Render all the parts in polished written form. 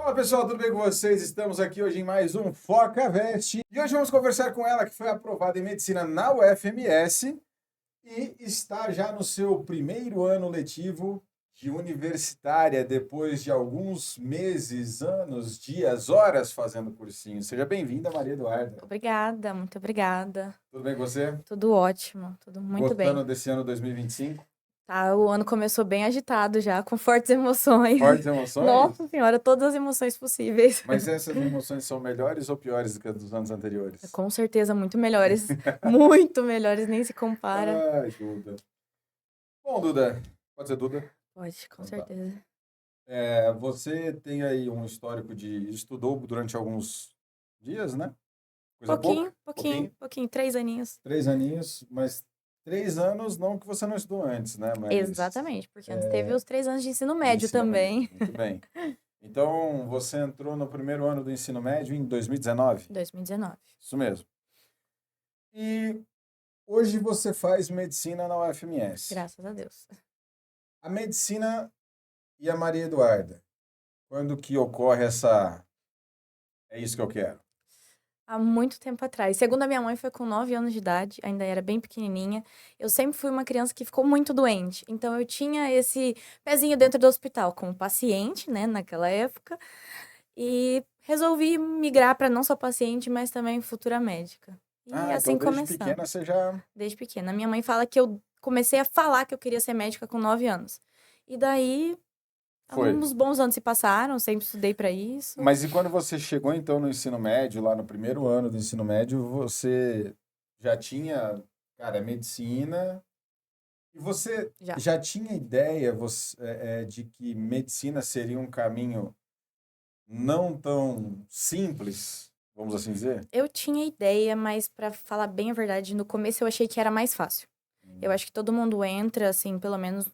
Fala pessoal, tudo bem com vocês? Estamos aqui hoje em mais um Foca Veste e hoje vamos conversar com ela que foi aprovada em medicina na UFMS e está já no seu primeiro ano letivo de universitária depois de alguns meses, anos, dias, horas fazendo cursinho. Seja bem-vinda, Maria Eduarda. Obrigada, muito obrigada. Tudo bem com você? Tudo ótimo, tudo muito Gostando bem. desse ano 2025? Tá, o ano começou bem agitado já, com fortes emoções. Fortes emoções? Nossa Senhora, todas as emoções possíveis. Mas essas emoções são melhores ou piores do que as dos anos anteriores? Com certeza, muito melhores. Muito melhores, nem se compara. Ai, Duda. Bom, Duda, pode ser Duda? Pode, com Então tá. certeza. Você tem aí um histórico de... Estudou durante alguns dias, né? Coisa pouca? Pouquinho, 3 aninhos. 3 aninhos, mas 3 anos não que você não estudou antes, né? Mas Exatamente, porque antes teve os 3 anos de ensino de médio ensino também. médio. Muito bem. Então, você entrou no primeiro ano do ensino médio em 2019? 2019. Isso mesmo. E hoje você faz medicina na UFMS. Graças a Deus. A medicina e a Maria Eduarda. Quando que ocorre essa... É isso que eu quero. Há muito tempo atrás. Segundo a minha mãe, foi com 9 anos de idade, ainda era bem pequenininha. Eu sempre fui uma criança que ficou muito doente. Então, eu tinha esse pezinho dentro do hospital como paciente, né, naquela época. E resolvi migrar para não só paciente, mas também futura médica. E Ah, então assim desde começamos. pequena você já... Desde pequena. Minha mãe fala que eu comecei a falar que eu queria ser médica com 9 anos. E daí, Foi. uns bons anos se passaram, sempre estudei para isso. Mas e quando você chegou então no ensino médio, lá no primeiro ano do ensino médio, você já tinha, cara, medicina, e você Já. já tinha ideia de que medicina seria um caminho não tão simples, vamos assim dizer? Eu tinha ideia, mas para falar bem a verdade, no começo eu achei que era mais fácil. Eu acho que todo mundo entra, assim, pelo menos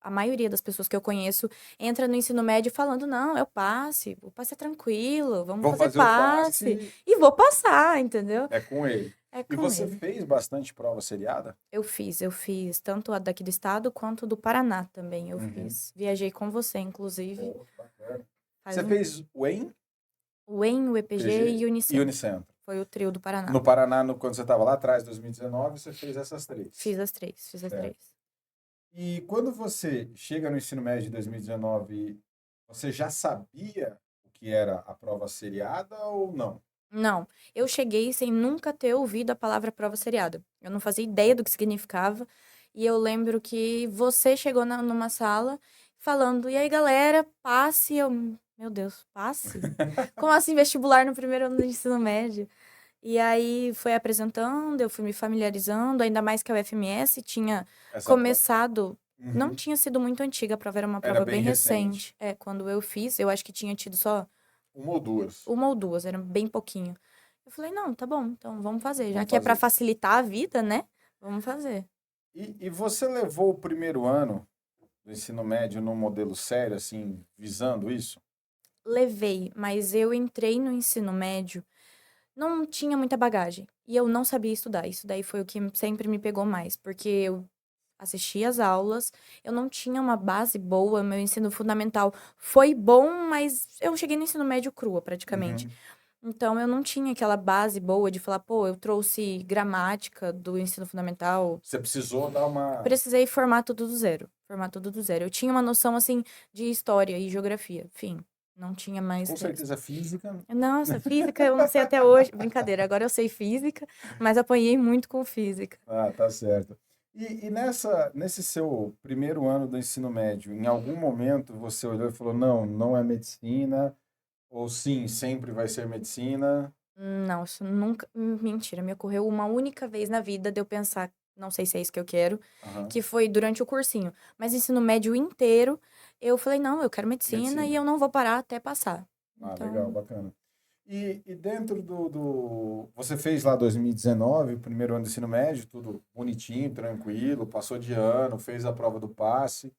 a maioria das pessoas que eu conheço, entra no ensino médio falando, não, é o passe é tranquilo, vamos Vou fazer fazer o passe. passe, E vou passar, entendeu? é com ele. É E com você ele. fez bastante prova seriada? Eu fiz tanto a daqui do estado quanto do Paraná também, eu Uhum. fiz. Viajei com você, inclusive. Pô, que bacana. Faz Você fez o EM, o EM, o EPG e PG o e Unicentro. Unicentro. Foi o trio do Paraná. No Paraná, quando você estava lá atrás, 2019, você fez essas 3. Fiz as 3. Certo. E quando você chega no ensino médio de 2019, você já sabia o que era a prova seriada ou não? Não, eu cheguei sem nunca ter ouvido a palavra prova seriada. Eu não fazia ideia do que significava. E eu lembro que você chegou numa sala falando, e aí, galera, passe. Eu, meu Deus, passe? Como assim vestibular no primeiro ano do ensino médio? E aí foi apresentando, eu fui me familiarizando, ainda mais que a UFMS tinha Essa começado. prova. Não Uhum. tinha sido muito antiga, a prova era uma Era prova bem bem recente. recente. É, quando eu fiz, eu acho que tinha tido só Uma ou duas. uma ou duas, era bem pouquinho. Eu falei, não, tá bom, então vamos fazer. Já Vamos que é pra fazer. facilitar a vida, né? Vamos fazer. E você levou o primeiro ano do ensino médio num modelo sério, assim, visando isso? Levei, mas eu entrei no ensino médio, não tinha muita bagagem. E eu não sabia estudar. Isso daí foi o que sempre me pegou mais, porque eu assisti às aulas, eu não tinha uma base boa, meu ensino fundamental foi bom, mas eu cheguei no ensino médio crua, praticamente. Uhum. Então, eu não tinha aquela base boa de falar, pô, eu trouxe gramática do ensino fundamental. Você precisou dar uma... Precisei formar tudo do zero. Formar tudo do zero. Eu tinha uma noção, assim, de história e geografia. Enfim, não tinha mais Com que essa. certeza física. Nossa, física eu não sei até hoje. Brincadeira, agora eu sei física, mas apanhei muito com física. Ah, tá certo. E nesse seu primeiro ano do ensino médio, em algum momento você olhou e falou, não, não é medicina, ou sim, sempre vai ser medicina? Não, isso nunca. Mentira, me ocorreu uma única vez na vida de eu pensar, não sei se é isso que eu quero, Aham, que foi durante o cursinho. Mas ensino médio inteiro, eu falei, não, eu quero medicina e medicina. eu não vou parar até passar. Ah, legal, Então, bacana. E dentro Você fez lá 2019, o primeiro ano do ensino médio, tudo bonitinho, tranquilo, passou de ano, fez a prova do passe.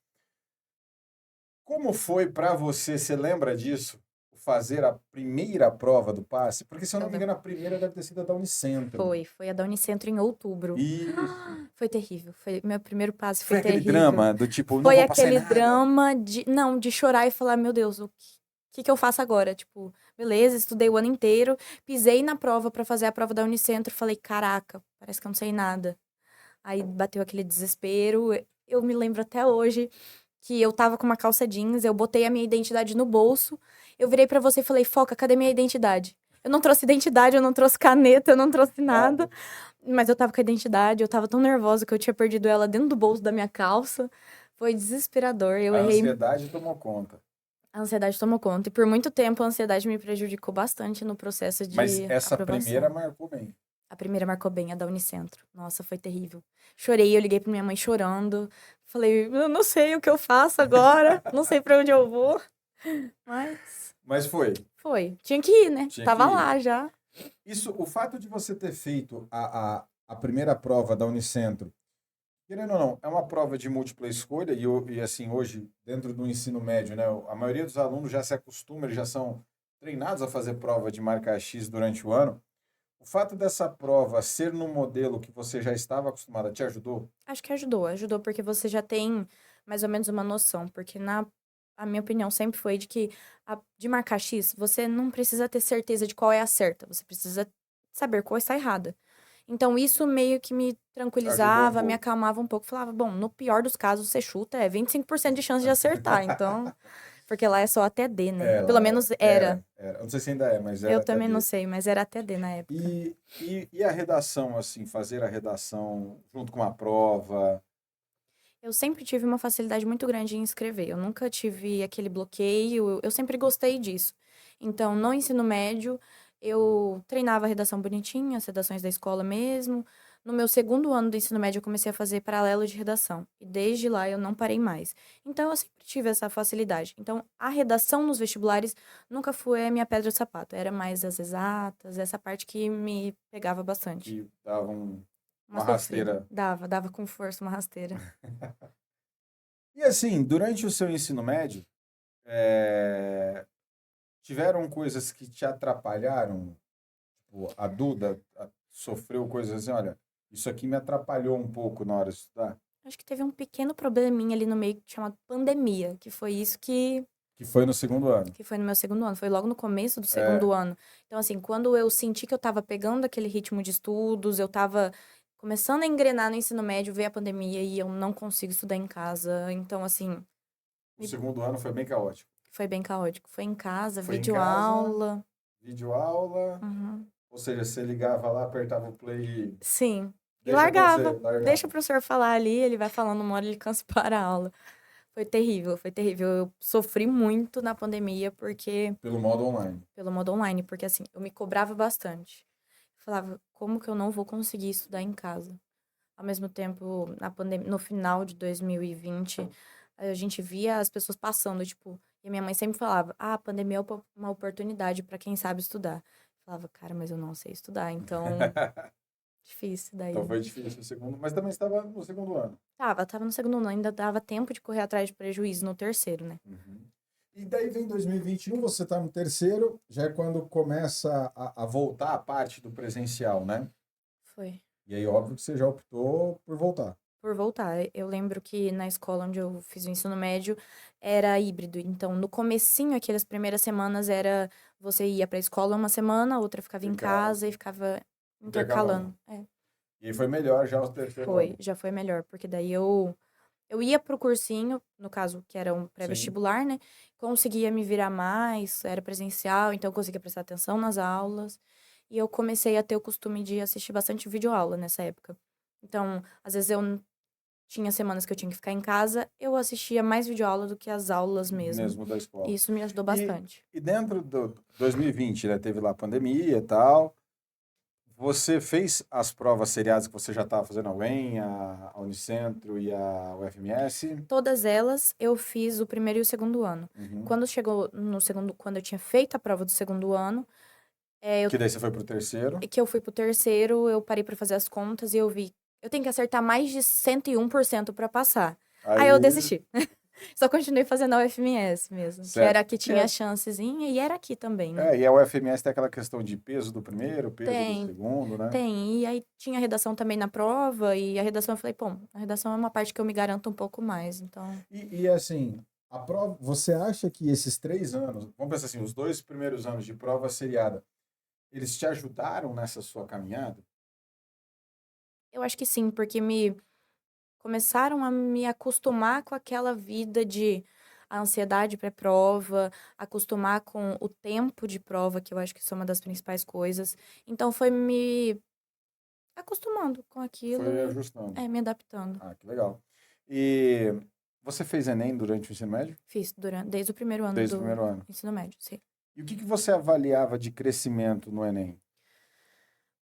Como foi para você, você lembra disso? Fazer a primeira prova do passe? Porque, se eu eu não me lembro. engano, a primeira deve ter sido a da Unicentro. Foi a da Unicentro em outubro. Isso. Foi terrível. Foi, meu primeiro passe Foi foi aquele terrível. drama do tipo, não Foi vou passar em aquele nada. drama de, não, de chorar e falar, meu Deus, que eu faço agora? Tipo, beleza, estudei o ano inteiro, pisei na prova pra fazer a prova da Unicentro, falei, caraca, parece que eu não sei nada. Aí bateu aquele desespero. Eu me lembro até hoje que eu tava com uma calça jeans, eu botei a minha identidade no bolso, eu virei pra você e falei, Foca, cadê minha identidade? Eu não trouxe identidade, eu não trouxe caneta, eu não trouxe nada. Mas eu tava com a identidade, eu tava tão nervosa que eu tinha perdido ela dentro do bolso da minha calça. Foi desesperador. Eu A errei. ansiedade tomou conta. A ansiedade tomou conta. E por muito tempo a ansiedade me prejudicou bastante no processo Mas de essa aprovação. primeira marcou bem. A primeira marcou bem, a da Unicentro. Nossa, foi terrível. Chorei, eu liguei pra minha mãe chorando. Falei, eu não sei o que eu faço agora, não sei pra onde eu vou. Mas foi. foi. Tinha que ir, né? Tinha Tava que ir. lá já. Isso, o fato de você ter feito a primeira prova da Unicentro, querendo ou não, é uma prova de múltipla escolha e assim, hoje, dentro do ensino médio, né, a maioria dos alunos já se acostuma, eles já são treinados a fazer prova de marca X durante o ano. O fato dessa prova ser no modelo que você já estava acostumada te ajudou? Acho que ajudou porque você já tem mais ou menos uma noção, porque a minha opinião sempre foi de que de marcar X, você não precisa ter certeza de qual é a certa, você precisa saber qual está errada. Então isso meio que me tranquilizava, me acalmava um pouco, falava, bom, no pior dos casos você chuta, é 25% de chance de acertar, então, porque lá é só até D, né? Pelo menos era. Eu não sei se ainda é, mas era Eu até também D. não sei, mas era até D na época. E a redação, assim, fazer a redação junto com a prova? Eu sempre tive uma facilidade muito grande em escrever. Eu nunca tive aquele bloqueio, eu sempre gostei disso. Então, no ensino médio, eu treinava a redação bonitinha, as redações da escola mesmo. No meu segundo ano do ensino médio, eu comecei a fazer paralelo de redação. E desde lá eu não parei mais. Então, eu sempre tive essa facilidade. Então, a redação nos vestibulares nunca foi a minha pedra de sapato. Era mais as exatas, essa parte que me pegava bastante. Que davam uma sofrida. rasteira. Dava com força uma rasteira. E assim, durante o seu ensino médio, tiveram coisas que te atrapalharam? Tipo, a Duda sofreu coisas assim, olha, isso aqui me atrapalhou um pouco na hora de estudar? Acho que teve um pequeno probleminha ali no meio chamado pandemia, que foi isso que foi no segundo ano. que foi no meu segundo ano, foi logo no começo do segundo ano. Então, assim, quando eu senti que eu tava pegando aquele ritmo de estudos, eu tava começando a engrenar no ensino médio, veio a pandemia e eu não consigo estudar em casa. Então, assim, O segundo ano foi bem caótico. foi bem caótico. Foi em casa, Foi em videoaula. Videoaula. Uhum. Ou seja, você ligava lá, apertava o play e Sim. E deixa largava. acontecer, largava. Deixa o professor falar ali, ele vai falando uma hora, ele cansa para a aula. Foi terrível, foi terrível. Eu sofri muito na pandemia porque... Pelo modo online. Pelo modo online, porque assim, eu me cobrava bastante. Falava, como que eu não vou conseguir estudar em casa? Ao mesmo tempo, na pandemia, no final de 2020, a gente via as pessoas passando, tipo, e a minha mãe sempre falava, a pandemia é uma oportunidade para quem sabe estudar. Eu falava, cara, mas eu não sei estudar, então difícil daí. Então foi difícil o segundo, mas também estava no segundo ano. Tava no segundo ano, ainda dava tempo de correr atrás de prejuízo no terceiro, né? Uhum. E daí vem 2021, você está no terceiro, já é quando começa a voltar a parte do presencial, né? Foi. E aí, óbvio que você já optou por voltar. Por voltar. Eu lembro que na escola onde eu fiz o ensino médio era híbrido. Então, no comecinho, aquelas primeiras semanas era você ia pra escola uma semana, outra ficava em casa e ficava intercalando. E aí foi melhor já o terceiro ano. Já foi melhor, porque daí eu ia pro cursinho, no caso, que era um pré-vestibular, né? Conseguia me virar mais, era presencial, então eu conseguia prestar atenção nas aulas. E eu comecei a ter o costume de assistir bastante videoaula nessa época. Então, às vezes eu tinha semanas que eu tinha que ficar em casa, eu assistia mais videoaula do que as aulas mesmo. Mesmo da escola. Isso me ajudou bastante. E dentro do 2020, né, teve lá a pandemia e tal, você fez as provas seriadas que você já estava fazendo a UEM, a Unicentro e a UFMS? Todas elas eu fiz o primeiro e o segundo ano. Uhum. Quando chegou no segundo, quando eu tinha feito a prova do segundo ano, que daí você foi pro terceiro? Que eu fui pro terceiro, eu parei pra fazer as contas e eu vi, eu tenho que acertar mais de 101% pra passar. Aí eu desisti. Só continuei fazendo a UFMS mesmo, que era a que tinha chancezinha e era aqui também, né? E a UFMS tem aquela questão de peso do primeiro, peso do segundo, né? Tem, e aí tinha redação também na prova, e a redação eu falei, pô, a redação é uma parte que eu me garanto um pouco mais, então... E assim, A prova, você acha que esses 3 anos, vamos pensar assim, os 2 primeiros anos de prova seriada, eles te ajudaram nessa sua caminhada? Eu acho que sim, porque me começaram a me acostumar com aquela vida de a ansiedade pré-prova, acostumar com o tempo de prova, que eu acho que isso é uma das principais coisas. Então foi me acostumando com aquilo Foi e ajustando. me adaptando. Ah, que legal. E você fez Enem durante o ensino médio? Fiz desde o primeiro ano Desde o do primeiro ano. ensino médio, sim. E o que que você avaliava de crescimento no Enem?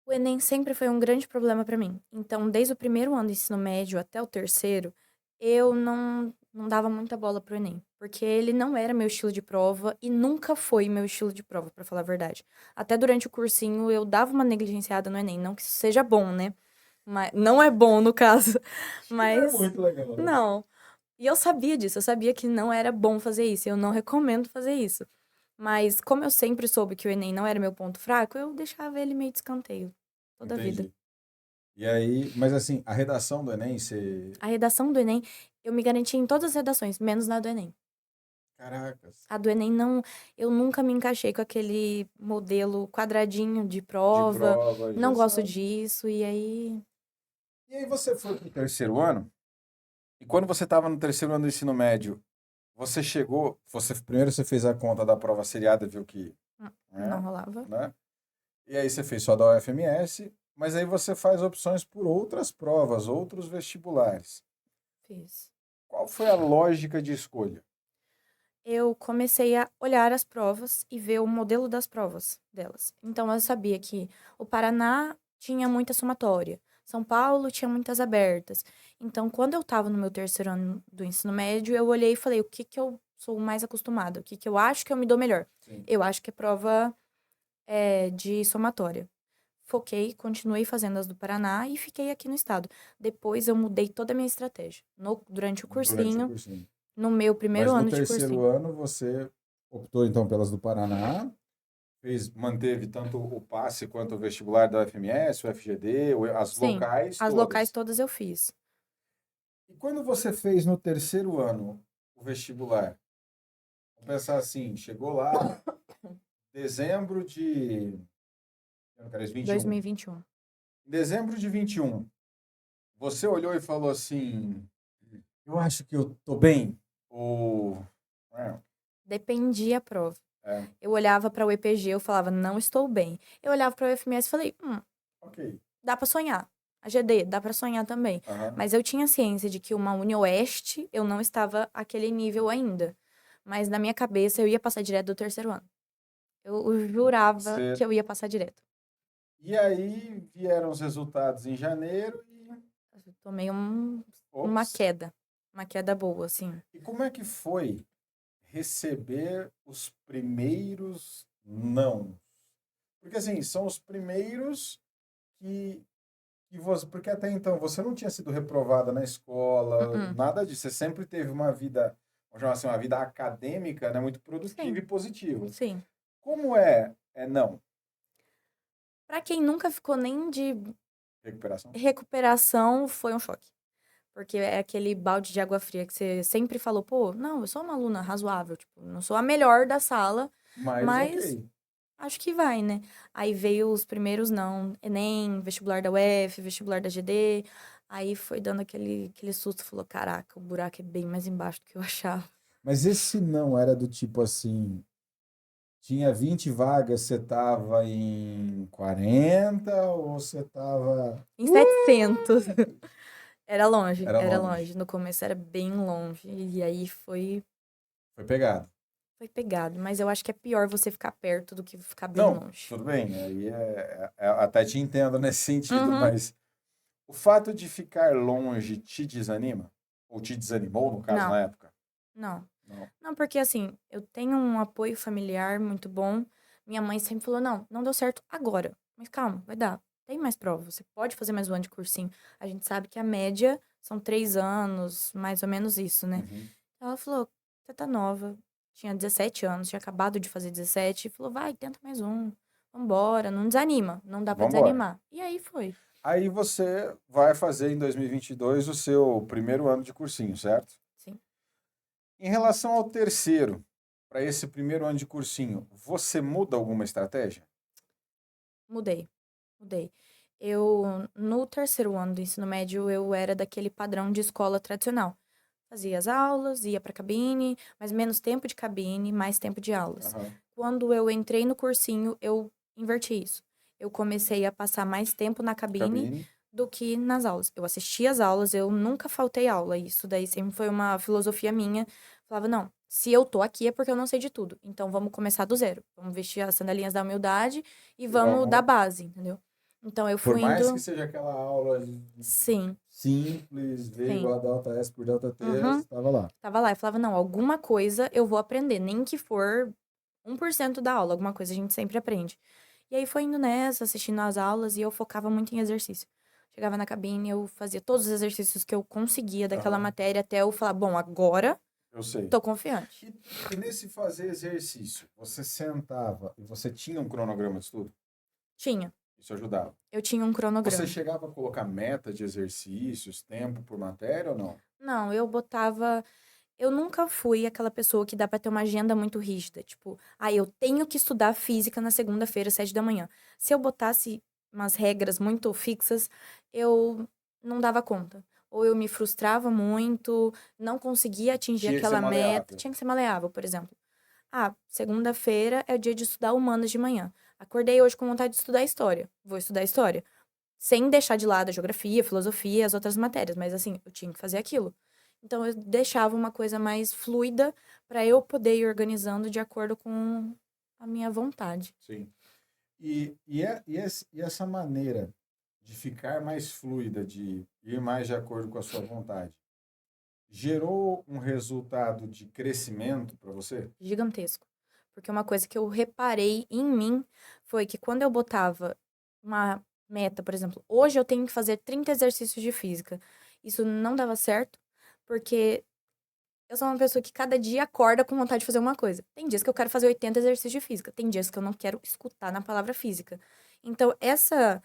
O Enem sempre foi um grande problema para mim. Então, desde o primeiro ano do ensino médio até o terceiro, eu não dava muita bola pro Enem, porque ele não era meu estilo de prova e nunca foi meu estilo de prova, para falar a verdade. Até durante o cursinho eu dava uma negligenciada no Enem, não que isso seja bom, né? Mas não é bom no caso, Acho que não é mas muito legal, né? não. E eu sabia disso, eu sabia que não era bom fazer isso, eu não recomendo fazer isso. Mas como eu sempre soube que o Enem não era meu ponto fraco, eu deixava ele meio de escanteio toda a vida. Entendi. E aí, mas assim, a redação do Enem, você. A redação do Enem, eu me garanti em todas as redações, menos na do Enem. Caracas. A do Enem não, eu nunca me encaixei com aquele modelo quadradinho de De prova, prova, não gosto engessado. disso, e aí, E aí você foi pro terceiro ano? E quando você estava no terceiro ano do ensino médio, você chegou. Primeiro você fez a conta da prova seriada, viu que. não Né? rolava. Né? E aí você fez só da UFMS, mas aí você faz opções por outras provas, outros vestibulares. Fiz. Qual foi a lógica de escolha? Eu comecei a olhar as provas e ver o modelo das provas delas. Então, eu sabia que o Paraná tinha muita somatória, São Paulo tinha muitas abertas. Então, quando eu estava no meu terceiro ano do ensino médio, eu olhei e falei: o que que eu sou mais acostumada? O que que eu acho que eu me dou melhor? Sim. Eu acho que é prova de somatória. Foquei, continuei fazendo as do Paraná e fiquei aqui no estado. Depois, eu mudei toda a minha estratégia. Durante o Durante o cursinho, cursinho. no meu primeiro Mas no ano de terceiro cursinho. ano você optou então pelas do Paraná, manteve tanto o passe quanto o vestibular da UFMS, o FGD, as Sim, locais as locais todas. todas eu fiz. E quando você fez no terceiro ano o vestibular, vamos pensar assim, chegou lá dezembro de, eu não quero, 21. 2021. Em dezembro de 21, você olhou e falou assim, eu acho que eu tô bem. Ou, é, Dependia a prova. é, Eu olhava para o EPG, eu falava, não estou bem. Eu olhava para o UFMS e falei, ok. dá para sonhar. A GD, dá para sonhar também. Aham. Mas eu tinha ciência de que uma UniOeste, eu não estava àquele nível ainda. Mas na minha cabeça, eu ia passar direto do terceiro ano. Eu jurava Você que eu ia passar direto. E aí vieram os resultados em janeiro e. Eu tomei uma Ops! queda. Uma queda boa, assim. E como é que foi receber os primeiros não? Porque assim, são os primeiros que você. Porque até então você não tinha sido reprovada na escola, Uh-uh. nada disso. Você sempre teve uma vida, vamos chamar assim, uma vida acadêmica, né, muito produtiva Sim, e positiva. sim. Como é não? Pra quem nunca ficou nem de Recuperação? recuperação, foi um choque. Porque é aquele balde de água fria que você sempre falou, pô, não, eu sou uma aluna razoável, tipo, não sou a melhor da sala, Mas mas ok. acho que vai, né? Aí veio os primeiros não, Enem, vestibular da UF, vestibular da GD, aí foi dando aquele susto, falou, caraca, o buraco é bem mais embaixo do que eu achava. Mas esse não era do tipo assim. Tinha 20 vagas, você tava em 40 ou você tava. Em 700. Era longe, Era era longe. longe. No começo era bem longe, e aí Foi pegado. foi pegado. Mas eu acho que é pior você ficar perto do que ficar bem Não, longe. tudo bem. Aí até te entendo nesse sentido, Uhum. mas o fato de ficar longe te desanima? Ou te desanimou, no caso, na Não, época? não. Não. Não, porque assim, eu tenho um apoio familiar muito bom. Minha mãe sempre falou: não, não deu certo agora. Mas calma, vai dar. Tem mais prova. Você pode fazer mais um ano de cursinho. A gente sabe que a média são 3 anos, mais ou menos isso, né? Uhum. Ela falou: você tá nova. Tinha 17 anos, tinha acabado de fazer 17. E falou: vai, tenta mais um. Vambora, não desanima. Não dá pra Vambora. desanimar. E aí foi. Aí você vai fazer em 2022 o seu primeiro ano de cursinho, certo? Sim. Em relação ao terceiro, para esse primeiro ano de cursinho, você muda alguma estratégia? Mudei, mudei. Eu, no terceiro ano do ensino médio, eu era daquele padrão de escola tradicional. Fazia as aulas, ia para cabine, mas menos tempo de cabine, mais tempo de aulas. Aham. Quando eu entrei no cursinho, eu inverti isso. Eu comecei a passar mais tempo na cabine Cabine. do que nas aulas. Eu assistia às aulas, eu nunca faltei aula. Isso daí sempre foi uma filosofia minha. Falava, não, se eu tô aqui é porque eu não sei de tudo. Então vamos começar do zero. Vamos vestir as sandalinhas da humildade e E vamos dar vamos, base, entendeu? Então eu por fui mais que indo. seja aquela aula Sim, simples, V sim. igual a delta S por delta T, Uhum. estava lá. Tava lá. Eu falava, não, alguma coisa eu vou aprender. Nem que for 1% da aula, alguma coisa a gente sempre aprende. E aí foi indo nessa, assistindo às aulas e eu focava muito em exercício. Chegava na cabine, eu fazia todos os exercícios que eu conseguia daquela Aham, matéria até eu falar, bom, agora eu sei. tô confiante. E nesse fazer exercício, você sentava e você tinha um cronograma de estudo? Tinha, Isso ajudava. eu tinha um Você cronograma. chegava a colocar meta de exercícios, tempo por matéria ou não? Não, eu botava. Eu nunca fui aquela pessoa que dá pra ter uma agenda muito rígida. Tipo, ah, eu tenho que estudar física na segunda-feira, 7 da manhã. Se eu botasse umas regras muito fixas, eu não dava conta. Ou eu me frustrava muito, não conseguia atingir Tinha que ser aquela meta. maleável. Tinha que ser maleável, por exemplo. Ah, segunda-feira é o dia de estudar humanas de manhã. Acordei hoje com vontade de estudar história. Vou estudar história. Sem deixar de lado a geografia, a filosofia e as outras matérias, mas assim, eu tinha que fazer aquilo. Então eu deixava uma coisa mais fluida para eu poder ir organizando de acordo com a minha vontade. Sim. E essa maneira de ficar mais fluida, de ir mais de acordo com a sua vontade, gerou um resultado de crescimento para você? Gigantesco. Porque uma coisa que eu reparei em mim foi que quando eu botava uma meta, por exemplo, hoje eu tenho que fazer 30 exercícios de física. Isso não dava certo, porque eu sou uma pessoa que cada dia acorda com vontade de fazer uma coisa. Tem dias que eu quero fazer 80 exercícios de física, tem dias que eu não quero escutar na palavra física. Então, essa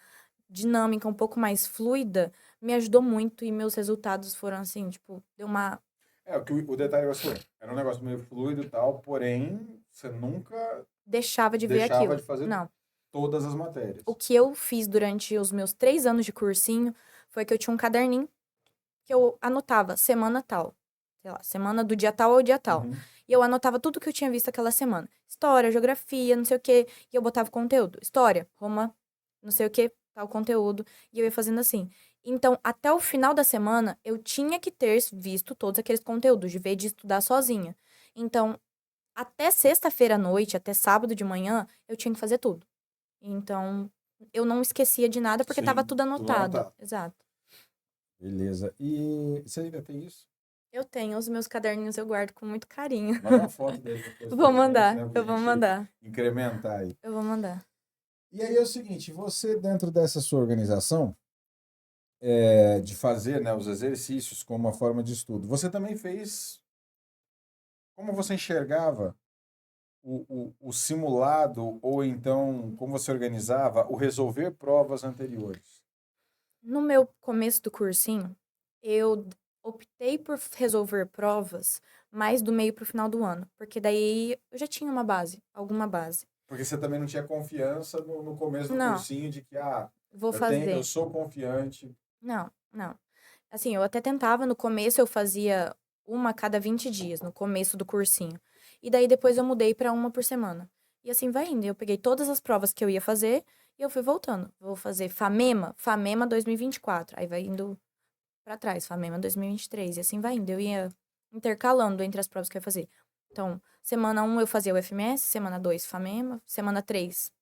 dinâmica um pouco mais fluida me ajudou muito e meus resultados foram assim, tipo, deu uma. É, o que o detalhe você falou, era um negócio meio fluido e tal, porém, você nunca Deixava de ver deixava de aquilo. fazer Não. todas as O matérias. que eu fiz durante os meus 3 anos de cursinho foi que eu tinha um caderninho que eu anotava semana tal. Sei lá, semana do dia tal ao dia tal. Uhum. E eu anotava tudo que eu tinha visto aquela semana. História, geografia, não sei o quê. E eu botava conteúdo. História, Roma, não sei o quê, tal conteúdo. E eu ia fazendo assim. Então, até o final da semana, eu tinha que ter visto todos aqueles conteúdos, de vez de estudar sozinha. Então, até sexta-feira à noite, até sábado de manhã, eu tinha que fazer tudo. Então, eu não esquecia de nada porque estava Sim, tudo tudo anotado. anotado. Exato. Beleza. E você ainda tem isso? Eu tenho os meus caderninhos, eu guardo com muito carinho. Manda uma foto dele depois Vou pra gente, mandar, né? Pra eu vou gente mandar, incrementar aí. eu vou mandar. E aí é o seguinte, você dentro dessa sua organização, de fazer, né, os exercícios como uma forma de estudo, você também fez, como você enxergava o simulado, ou então como você organizava o resolver provas anteriores? No meu começo do cursinho, eu optei por resolver provas mais do meio pro final do ano, porque daí eu já tinha uma base, alguma base. Porque você também não tinha confiança no começo do Não, cursinho de que, vou eu fazer. sou confiante. Não, não. Assim, eu até tentava, no começo eu fazia uma a cada 20 dias, no começo do cursinho. E daí depois eu mudei pra uma por semana. E assim vai indo. Eu peguei todas as provas que eu ia fazer e eu fui voltando. Vou fazer FAMEMA 2024. Aí vai indo pra trás, FAMEMA 2023. E assim vai indo. Eu ia intercalando entre as provas que eu ia fazer. Então, semana um eu fazia o FMS, semana 2 FAMEMA, semana 3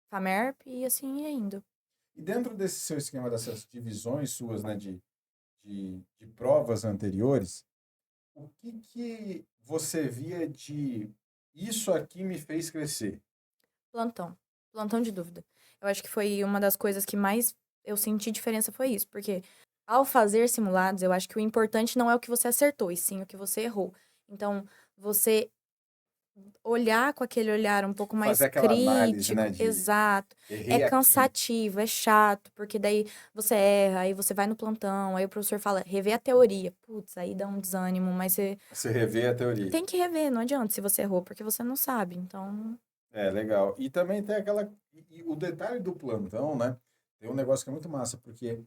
FAMERP e assim ia indo. E dentro desse seu esquema, dessas divisões suas, né, de provas anteriores, o que que você via de isso aqui me fez crescer? Plantão. Plantão de dúvida. Eu acho que foi uma das coisas que mais eu senti diferença foi isso, porque ao fazer simulados, eu acho que o importante não é o que você acertou, e sim o que você errou. Então, você olhar com aquele olhar um pouco mais Fazer aquela análise, né, crítico, de exato. É errei aqui. cansativo, é chato, porque daí você erra, aí você vai no plantão, aí o professor fala, rever a teoria. Putz, aí dá um desânimo, mas você Você revê a teoria. tem que rever, não adianta se você errou, porque você não sabe. Então, É, legal. E também tem aquela. E o detalhe do plantão, né? Tem um negócio que é muito massa, porque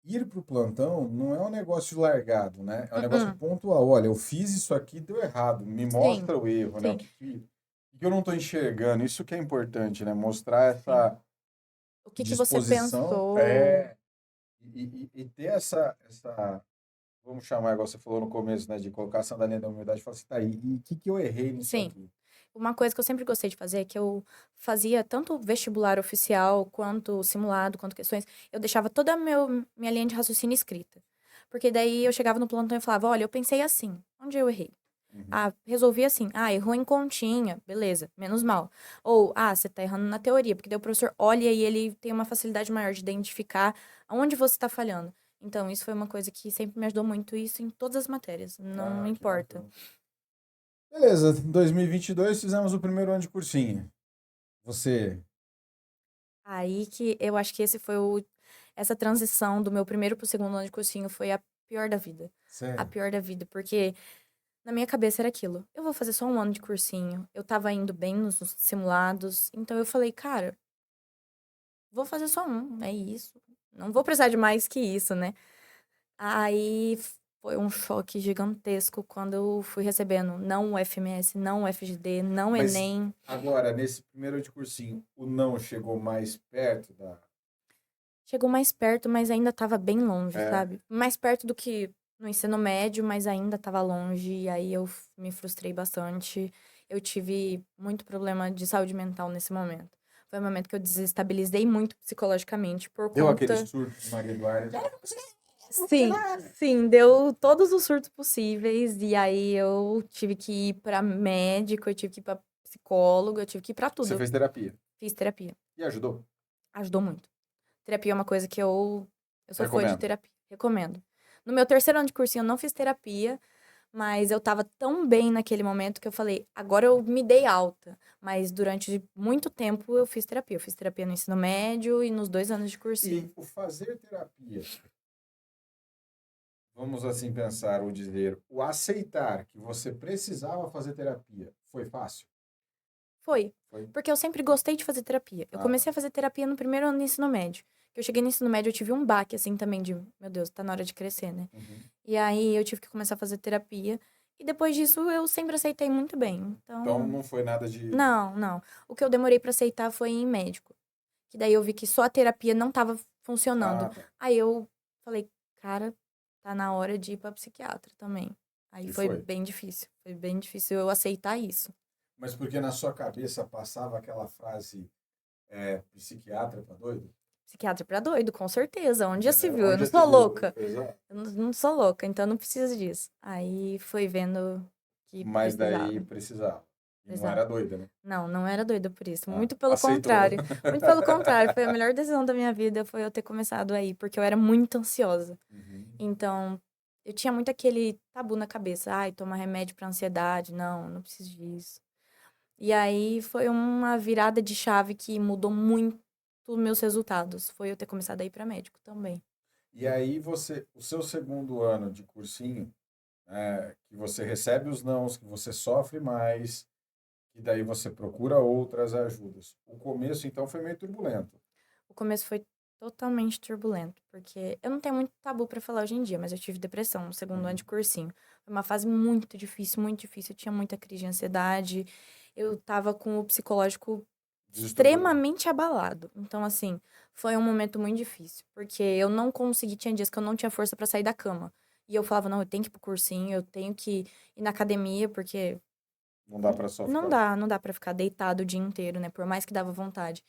ir para o plantão não é um negócio largado, né? É um negócio uh-uh. pontual. Olha, eu fiz isso aqui, deu errado. Me Sim, mostra o erro, né? sim, O que eu não estou enxergando? Isso que é importante, né? Mostrar sim. essa O que que você disposição pensou? e ter vamos chamar, igual você falou no começo, né? De colocar a sandalinha da humildade e falar assim, tá aí, e o que que eu errei nisso Sim. aqui? Uma coisa que eu sempre gostei de fazer é que eu fazia tanto vestibular oficial, quanto simulado, quanto questões. Eu deixava toda minha linha de raciocínio escrita. Porque daí eu chegava no plantão e falava: olha, eu pensei assim, onde eu errei? Uhum. Ah, resolvi assim. Ah, errou em continha. Beleza, menos mal. Ou, ah, você tá errando na teoria. Porque daí o professor olha e ele tem uma facilidade maior de identificar onde você tá falhando. Então, isso foi uma coisa que sempre me ajudou muito, isso em todas as matérias. Não Ah, que importa. bacana. Beleza, em 2022 fizemos o primeiro ano de cursinho. Você, Aí que eu acho que essa transição do meu primeiro pro segundo ano de cursinho foi a pior da vida. A sério? pior da vida, porque na minha cabeça era aquilo. Eu vou fazer só um ano de cursinho. Eu tava indo bem nos simulados. Então eu falei, cara, vou fazer só um, é isso. Não vou precisar de mais que isso, né? Aí foi um choque gigantesco quando eu fui recebendo não o FMS, não o FGD, não o Mas Enem. agora, nesse primeiro ano de cursinho, o não chegou mais perto da. Chegou mais perto, mas ainda estava bem longe, É. sabe? Mais perto do que no ensino médio, mas ainda estava longe. E aí eu me frustrei bastante. Eu tive muito problema de saúde mental nesse momento. Foi um momento que eu desestabilizei muito psicologicamente por Deu aquele conta. surto de Maria Eduarda. Sim, sim, deu todos os surtos possíveis. E aí eu tive que ir pra médico, eu tive que ir pra psicólogo, eu tive que ir pra Você tudo. fez terapia. Fiz terapia. E ajudou. Ajudou muito. Terapia é uma coisa que eu sou fã de Recomendo. terapia. Recomendo. No meu terceiro ano de cursinho eu não fiz terapia, mas eu tava tão bem naquele momento que eu falei, agora eu me dei alta. Mas durante muito tempo eu fiz terapia. Eu fiz terapia no ensino médio e nos 2 anos de cursinho. E o fazer terapia, vamos assim pensar ou dizer, o aceitar que você precisava fazer terapia, foi fácil? Foi. Foi? Porque eu sempre gostei de fazer terapia. Eu Ah, tá. comecei a fazer terapia no primeiro ano do ensino médio. Que eu cheguei no ensino médio, eu tive um baque, assim, também de, meu Deus, tá na hora de crescer, né? Uhum. E aí eu tive que começar a fazer terapia. E depois disso eu sempre aceitei muito bem. Então Então, não foi nada de. não, não. O que eu demorei pra aceitar foi em médico. Que daí eu vi que só a terapia não tava funcionando. Ah, tá. Aí eu falei, cara, tá na hora de ir pra psiquiatra também. Aí E foi foi. bem difícil. Foi bem difícil eu aceitar isso. Mas porque na sua cabeça passava aquela frase, psiquiatra tá doido? Psiquiatra pra doido, com certeza. Onde já se Entendeu? viu? Eu Onde não já se sou viu? louca. Exato. Eu não sou louca, então não preciso disso. Aí foi vendo que Mas daí precisava. precisava. E não era Exato. doida, né? Não, não era doida por isso. Ah, Muito pelo aceitou. contrário. Muito pelo contrário. Foi a melhor decisão da minha vida, foi eu ter começado aí, porque eu era muito ansiosa. Uhum. Então, eu tinha muito aquele tabu na cabeça. Ai, tomar remédio pra ansiedade. Não, não preciso disso. E aí foi uma virada de chave que mudou muito meus resultados. Foi eu ter começado a ir pra médico também. E aí o seu segundo ano de cursinho, que você recebe os nãos, que você sofre mais, e daí você procura outras ajudas. O começo, então, foi meio turbulento. O começo foi totalmente turbulento, porque eu não tenho muito tabu pra falar hoje em dia, mas eu tive depressão no segundo ano Uhum. de cursinho. Foi uma fase muito difícil, muito difícil. Eu tinha muita crise de ansiedade. Eu tava com o psicológico Desestruturado. extremamente abalado. Então, assim, foi um momento muito difícil, porque eu não consegui, tinha dias que eu não tinha força pra sair da cama. E eu falava, não, eu tenho que ir pro cursinho, eu tenho que ir na academia, porque Não dá para só não ficar. dá, não dá pra ficar deitado o dia inteiro, né? Por mais que dava vontade.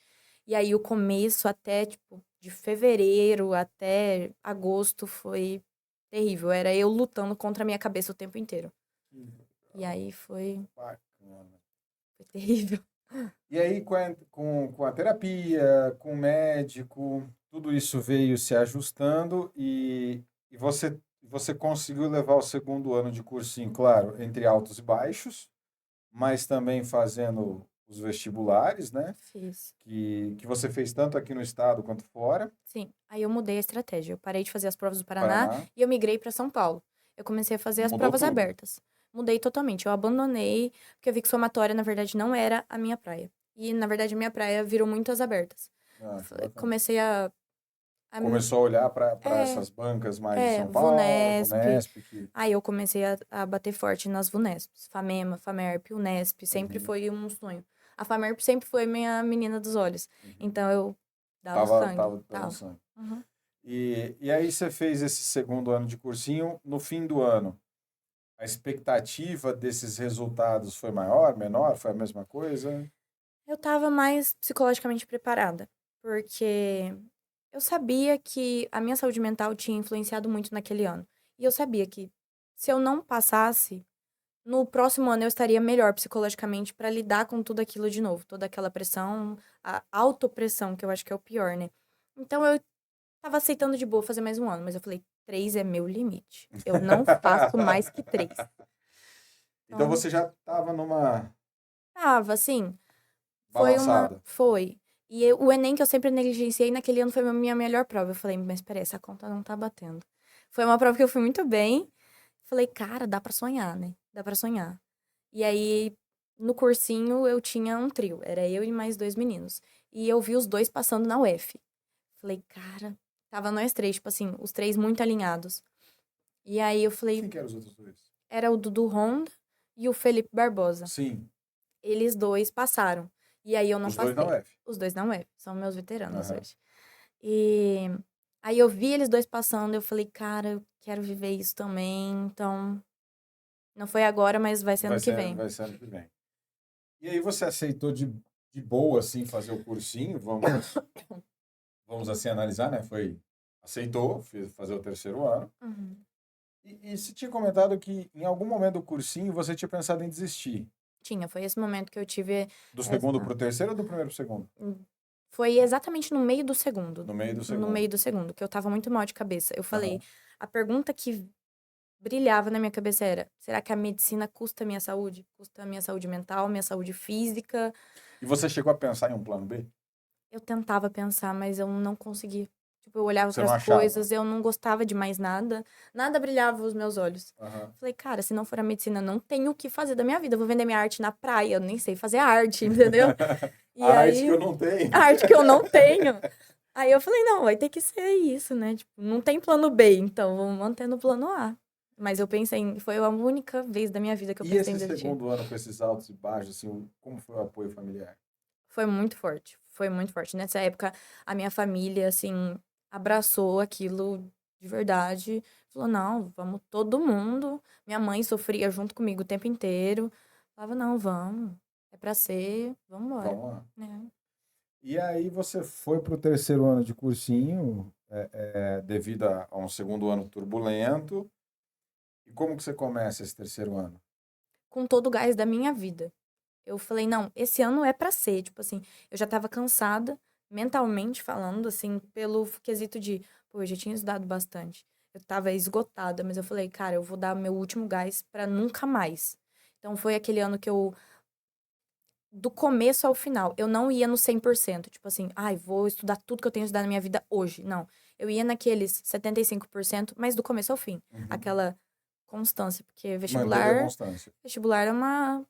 E aí o começo até, tipo, de fevereiro até agosto foi terrível. Era eu lutando contra a minha cabeça o tempo inteiro. Que E legal, aí bacana. foi terrível. E aí, com a terapia, com o médico, tudo isso veio se ajustando e você conseguiu levar o segundo ano de cursinho, claro, entre altos e baixos, mas também fazendo os vestibulares, né? Fiz. Que você fez tanto aqui no estado quanto fora, Sim. Aí eu mudei a estratégia. Eu parei de fazer as provas do Paraná Paraná, e eu migrei para São Paulo. Eu comecei a fazer as mudou provas tudo. abertas. Mudei totalmente. Eu abandonei, porque eu vi que somatória, na verdade, não era a minha praia. E, na verdade, a minha praia virou muito as abertas. Ah, que bacana. Comecei a Começou a olhar para é, essas bancas mais de São Paulo, VUNESP. Vunesp, que... Aí eu comecei a bater forte nas VUNESPs. FAMEMA, FAMERP, UNESP. Sempre Uhum, foi um sonho. A FAMERP sempre foi minha menina dos olhos. uhum. Então eu dava o Tava, sangue. tava dando Tava. sangue. Uhum. E aí você fez esse segundo ano de cursinho, no fim do ano. A expectativa desses resultados foi maior, menor? Foi a mesma coisa? Eu tava mais psicologicamente preparada. Porque eu sabia que a minha saúde mental tinha influenciado muito naquele ano. E eu sabia que se eu não passasse, no próximo ano eu estaria melhor psicologicamente para lidar com tudo aquilo de novo, toda aquela pressão, a autopressão, que eu acho que é o pior, né? Então eu tava aceitando de boa fazer mais um ano, mas eu falei, 3 é meu limite. Eu não faço mais que 3. Então Então, você já estava numa tava, assim, balançada. foi. O Enem que eu sempre negligenciei, naquele ano foi a minha melhor prova. Eu falei, mas peraí, essa conta não tá batendo. Foi uma prova que eu fui muito bem. Falei, cara, dá pra sonhar, né? Dá pra sonhar. E aí, no cursinho, eu tinha um trio. Era eu e mais 2 meninos. E eu vi os dois passando na UF. Falei, cara, tava nós três, tipo assim, os três muito alinhados. E aí eu falei, Quem que eram os outros dois? era o Dudu Honda e o Felipe Barbosa. Sim, Eles dois passaram. E aí eu não os dois na passei. UF. Os dois não é, são meus veteranos Aham. hoje. E aí eu vi eles dois passando, eu falei, cara, eu quero viver isso também. Então, não foi agora, mas vai ser ano que vem. Vai ser ano que vem. E aí você aceitou de boa, assim, fazer o cursinho? Vamos assim analisar, né? Aceitou, fez fazer o terceiro ano. Uhum. E você tinha comentado que em algum momento do cursinho você tinha pensado em desistir. Tinha, foi esse momento que eu tive Do segundo essa. para o terceiro ou do primeiro para o segundo? Foi exatamente no meio do segundo. No meio do No segundo. meio do segundo, que eu tava muito mal de cabeça. Eu falei, Aham. a pergunta que brilhava na minha cabeça era: será que a medicina custa a minha saúde? Custa a minha saúde mental, minha saúde física? E você chegou a pensar em um plano B? Eu tentava pensar, mas eu não conseguia. Tipo, eu olhava Você para não as achava? coisas, eu não gostava de mais nada. Nada brilhava os meus olhos. Aham. Falei, cara, se não for a medicina, não tenho o que fazer da minha vida. Eu vou vender minha arte na praia, eu nem sei fazer arte, entendeu? E A arte que aí, eu não tenho. a arte que eu não tenho. Aí eu falei, não, vai ter que ser isso, né? Tipo, não tem plano B, então vamos manter no plano A. Mas eu pensei foi a única vez da minha vida que eu E pensei em esse desistir. segundo ano com esses altos e baixos, assim, como foi o apoio familiar? Foi muito forte, foi muito forte. Nessa época, a minha família, assim, abraçou aquilo de verdade. Falou, não, vamos todo mundo. Minha mãe sofria junto comigo o tempo inteiro. Falava, não, vamos, é pra ser, vamos embora. Vamos lá. Né? E aí você foi para o terceiro ano de cursinho, devido a um segundo ano turbulento. E como que você começa esse terceiro ano? Com todo o gás da minha vida. Eu falei, não, esse ano é pra ser. Tipo assim, eu já tava cansada, mentalmente falando, assim, pelo quesito de, pô, eu já tinha estudado bastante. Eu tava esgotada, mas eu falei, cara, eu vou dar meu último gás pra nunca mais. Então foi aquele ano que eu, do começo ao final, eu não ia no 100%. Tipo assim, ai, vou estudar tudo que eu tenho estudado na minha vida hoje. Não. Eu ia naqueles 75%, mas do começo ao fim. Uhum. Aquela constância, porque Manteve a vestibular, constância. vestibular é uma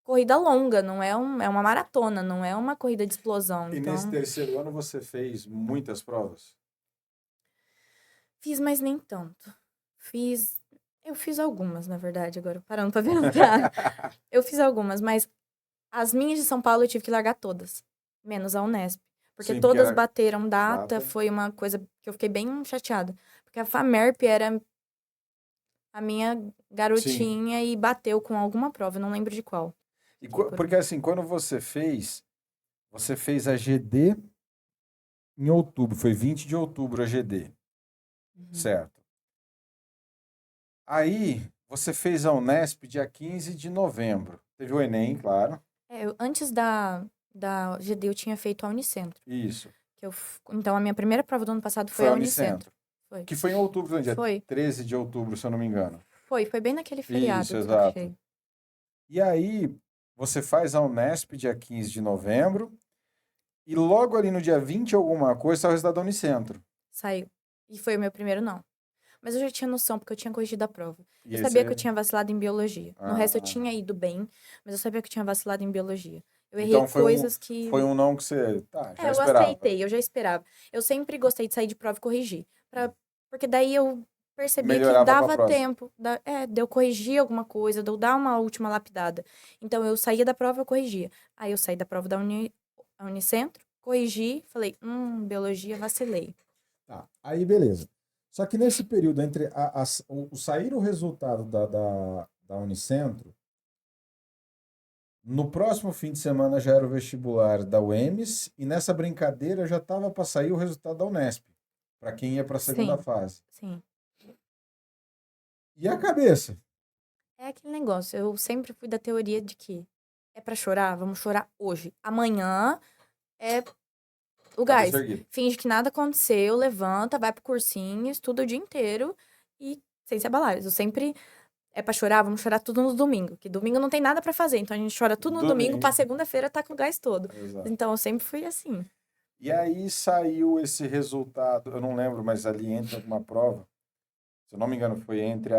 corrida longa, não é é uma maratona, não é uma corrida de explosão. E nesse Então, terceiro ano você fez muitas provas? fiz, mas nem tanto. Fiz, eu fiz algumas, na verdade, agora parando pra pensar. Eu fiz algumas, mas as minhas de São Paulo eu tive que largar todas, menos a Unesp, porque Sim, porque todas era bateram data, data. foi uma coisa que eu fiquei bem chateada, porque a Famerp era a minha Sim. garotinha e bateu com alguma prova, eu não lembro de qual. Porque assim, quando você fez a GD em outubro, foi 20 de outubro a GD, Uhum. certo? Aí você fez a Unesp dia 15 de novembro. Teve o Enem, claro. Antes da GD eu tinha feito a Unicentro. Isso. Então, a minha primeira prova do ano passado foi Foi a a Unicentro. Unicentro. Foi. Que foi em outubro, também, dia Foi. 13 de outubro, se eu não me engano. Foi bem naquele Isso, feriado de saco exato. cheio. E aí, você faz a Unesp dia 15 de novembro, e logo ali no dia 20 alguma coisa, sai o resultado da Unicentro. Saiu. E foi o meu primeiro não. Mas eu já tinha noção, porque eu tinha corrigido a prova. E Eu aí sabia que eu você... tinha vacilado em biologia. No resto eu Ah, tinha ido bem, mas eu sabia que eu tinha vacilado em biologia. Eu errei então coisas que. foi um não que você... Tá, já É, eu esperava. aceitei, eu já esperava. Eu sempre gostei de sair de prova e corrigir. Porque daí eu percebia que Melhorava pra dava próxima. tempo. De eu corrigir alguma coisa, de eu dar uma última lapidada. Então eu saía da prova, eu corrigia. Aí eu saí da prova da Unicentro, corrigi, falei, biologia, vacilei. Tá, aí beleza. Só que nesse período entre o sair o resultado da Unicentro, no próximo fim de semana já era o vestibular da UEMS e nessa brincadeira já estava para sair o resultado da Unesp, para quem ia para a segunda Sim, fase. sim. E a cabeça? É aquele negócio, eu sempre fui da teoria de que é pra chorar, vamos chorar hoje. Amanhã é o Cabeça gás. erguida. Finge que nada aconteceu, levanta, vai pro cursinho, estuda o dia inteiro e sem se abalar. Eu sempre é pra chorar, vamos chorar tudo no domingo, que domingo não tem nada pra fazer, então a gente chora tudo no domingo, pra Domingo. segunda-feira tá com o gás todo. Exato. Então eu sempre fui assim. E aí saiu esse resultado, eu não lembro, mas ali entre alguma prova, se eu não me engano, foi entre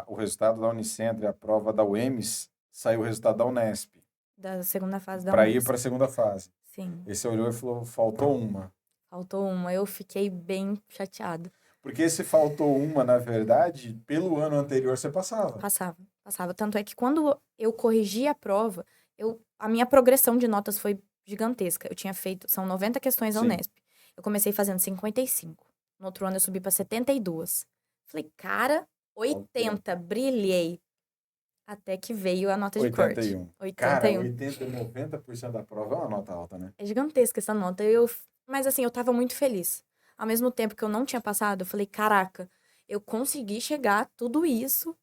o resultado da Unicentro e a prova da UEMS, saiu o resultado da Unesp, Da segunda fase da para ir para Unesp. a segunda fase. Sim, Esse olhou e falou, faltou uma. faltou uma. Eu fiquei bem chateada. Porque se faltou uma, na verdade, pelo ano anterior você passava. Passava, passava. Tanto é que quando eu corrigi a prova, a minha progressão de notas foi gigantesca. Eu tinha feito, são 90 questões da Sim. Unesp. Eu comecei fazendo 55. No outro ano eu subi para 72. Falei, cara, Altera. 80, brilhei. Até que veio a nota de corte. 81. Cara, 81. 80, 90% da prova é uma nota alta, né? É gigantesca essa nota. Mas assim, eu tava muito feliz. Ao mesmo tempo que eu não tinha passado, eu falei, caraca, eu consegui chegar a tudo isso